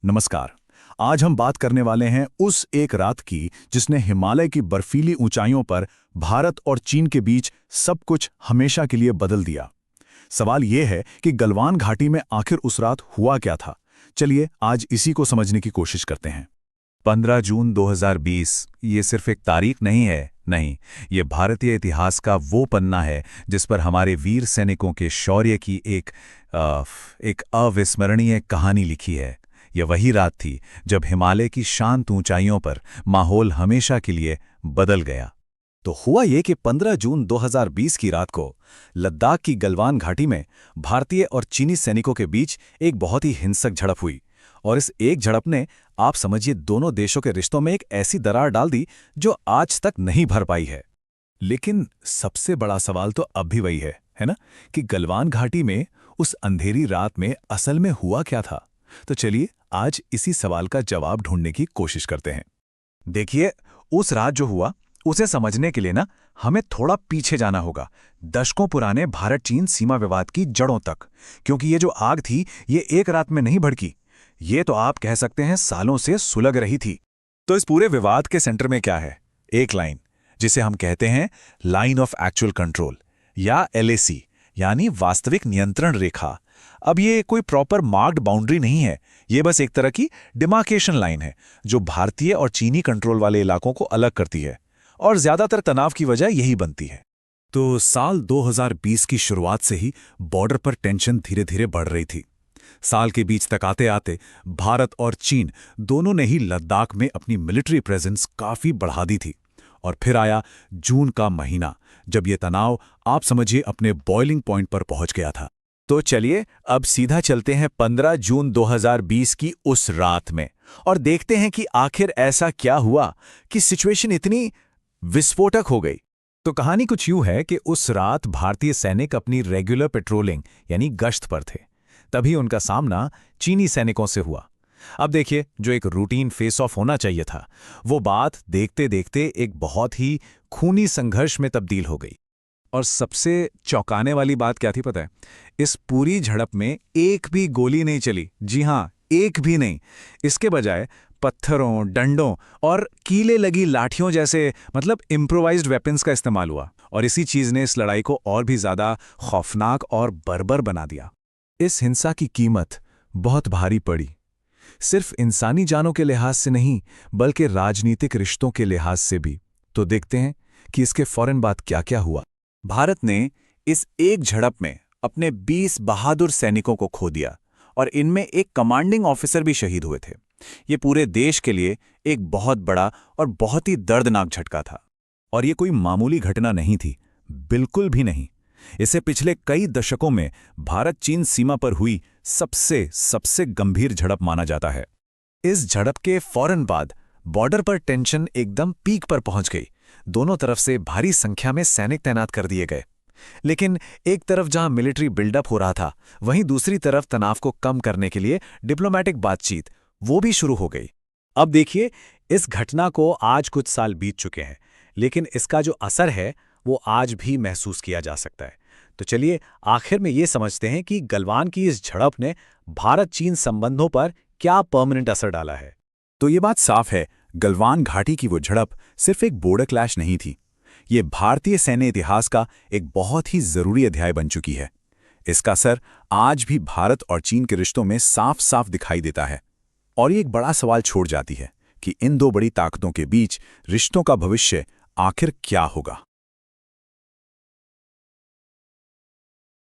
नमस्कार। आज हम बात करने वाले हैं उस एक रात की जिसने हिमालय की बर्फीली ऊंचाइयों पर भारत और चीन के बीच सब कुछ हमेशा के लिए बदल दिया। सवाल यह है कि गलवान घाटी में आखिर उस रात हुआ क्या था। चलिए आज इसी को समझने की कोशिश करते हैं। 15 जून 2020 ये सिर्फ एक तारीख नहीं है, नहीं, ये भारतीय इतिहास का वो पन्ना है जिस पर हमारे वीर सैनिकों के शौर्य की एक अविस्मरणीय कहानी लिखी है। यह वही रात थी जब हिमालय की शांत ऊंचाइयों पर माहौल हमेशा के लिए बदल गया। तो हुआ ये कि 15 जून 2020 की रात को लद्दाख की गलवान घाटी में भारतीय और चीनी सैनिकों के बीच एक बहुत ही हिंसक झड़प हुई। और इस एक झड़प ने, आप समझिए, दोनों देशों के रिश्तों में एक ऐसी दरार डाल दी जो आज तक नहीं भर पाई है। लेकिन सबसे बड़ा सवाल तो अब भी वही है ना, कि गलवान घाटी में उस अंधेरी रात में असल में हुआ क्या था। तो चलिए आज इसी सवाल का जवाब ढूंढने की कोशिश करते हैं। देखिए, उस रात जो हुआ उसे समझने के लिए हमें थोड़ा पीछे जाना होगा, दशकों पुराने भारत चीन सीमा विवाद की जड़ों तक। क्योंकि ये जो आग थी, ये एक रात में नहीं भड़की, ये तो आप कह सकते हैं सालों से सुलग रही थी। तो इस पूरे विवाद के सेंटर में क्या है? एक लाइन, जिसे हम कहते हैं लाइन ऑफ एक्चुअल कंट्रोल या LAC, यानी वास्तविक नियंत्रण रेखा। अब ये कोई प्रॉपर मार्क्ड बाउंड्री नहीं है, ये बस एक तरह की डिमार्केशन लाइन है जो भारतीय और चीनी कंट्रोल वाले इलाकों को अलग करती है। और ज्यादातर तनाव की वजह यही बनती है। तो साल 2020 की शुरुआत से ही बॉर्डर पर टेंशन धीरे धीरे बढ़ रही थी। साल के बीच तक आते आते भारत और चीन दोनों ने ही लद्दाख में अपनी मिलिट्री प्रेजेंस काफी बढ़ा दी थी। और फिर आया जून का महीना, जब ये तनाव, आप समझिए, अपने बॉइलिंग पॉइंट पर पहुंच गया था। तो चलिए अब सीधा चलते हैं 15 जून 2020 की उस रात में और देखते हैं कि आखिर ऐसा क्या हुआ कि सिचुएशन इतनी विस्फोटक हो गई। तो कहानी कुछ यूं है कि उस रात भारतीय सैनिक अपनी रेगुलर पेट्रोलिंग यानी गश्त पर थे। तभी उनका सामना चीनी सैनिकों से हुआ। अब देखिए, जो एक रूटीन फेस ऑफ होना चाहिए था, वो बात देखते देखते एक बहुत ही खूनी संघर्ष में तब्दील हो गई। और सबसे चौंकाने वाली बात क्या थी पता है? इस पूरी झड़प में एक भी गोली नहीं चली। जी हां, एक भी नहीं। इसके बजाय पत्थरों, डंडों और कीले लगी लाठियों जैसे इम्प्रोवाइज्ड वेपन्स का इस्तेमाल हुआ। और इसी चीज ने इस लड़ाई को और भी ज्यादा खौफनाक और बर्बर बना दिया। इस हिंसा की कीमत बहुत भारी पड़ी, सिर्फ इंसानी जानों के लिहाज से नहीं, बल्कि राजनीतिक रिश्तों के लिहाज से भी। तो देखते हैं कि इसके फौरन बाद क्या क्या हुआ। भारत ने इस एक झड़प में अपने 20 बहादुर सैनिकों को खो दिया और इनमें एक कमांडिंग ऑफिसर भी शहीद हुए थे। ये पूरे देश के लिए एक बहुत बड़ा और बहुत ही दर्दनाक झटका था। और ये कोई मामूली घटना नहीं थी, बिल्कुल भी नहीं। इसे पिछले कई दशकों में भारत चीन सीमा पर हुई सबसे गंभीर झड़प माना जाता है। इस झड़प के फौरन बाद बॉर्डर पर टेंशन एकदम पीक पर पहुंच गई। दोनों तरफ से भारी संख्या में सैनिक तैनात कर दिए गए। लेकिन एक तरफ जहां मिलिट्री बिल्डअप हो रहा था, वहीं दूसरी तरफ तनाव को कम करने के लिए डिप्लोमैटिक बातचीत वो भी शुरू हो गई। अब देखिए, इस घटना को आज कुछ साल बीत चुके हैं, लेकिन इसका जो असर है वो आज भी महसूस किया जा सकता है। तो चलिए आखिर में ये समझते हैं कि गलवान की इस झड़प ने भारत चीन संबंधों पर क्या परमानेंट असर डाला है। तो ये बात साफ है, गलवान घाटी की वो झड़प सिर्फ एक बॉर्डर क्लैश नहीं थी। ये भारतीय सैन्य इतिहास का एक बहुत ही जरूरी अध्याय बन चुकी है। इसका असर आज भी भारत और चीन के रिश्तों में साफ साफ दिखाई देता है। और ये एक बड़ा सवाल छोड़ जाती है कि इन दो बड़ी ताकतों के बीच रिश्तों का भविष्य आखिर क्या होगा।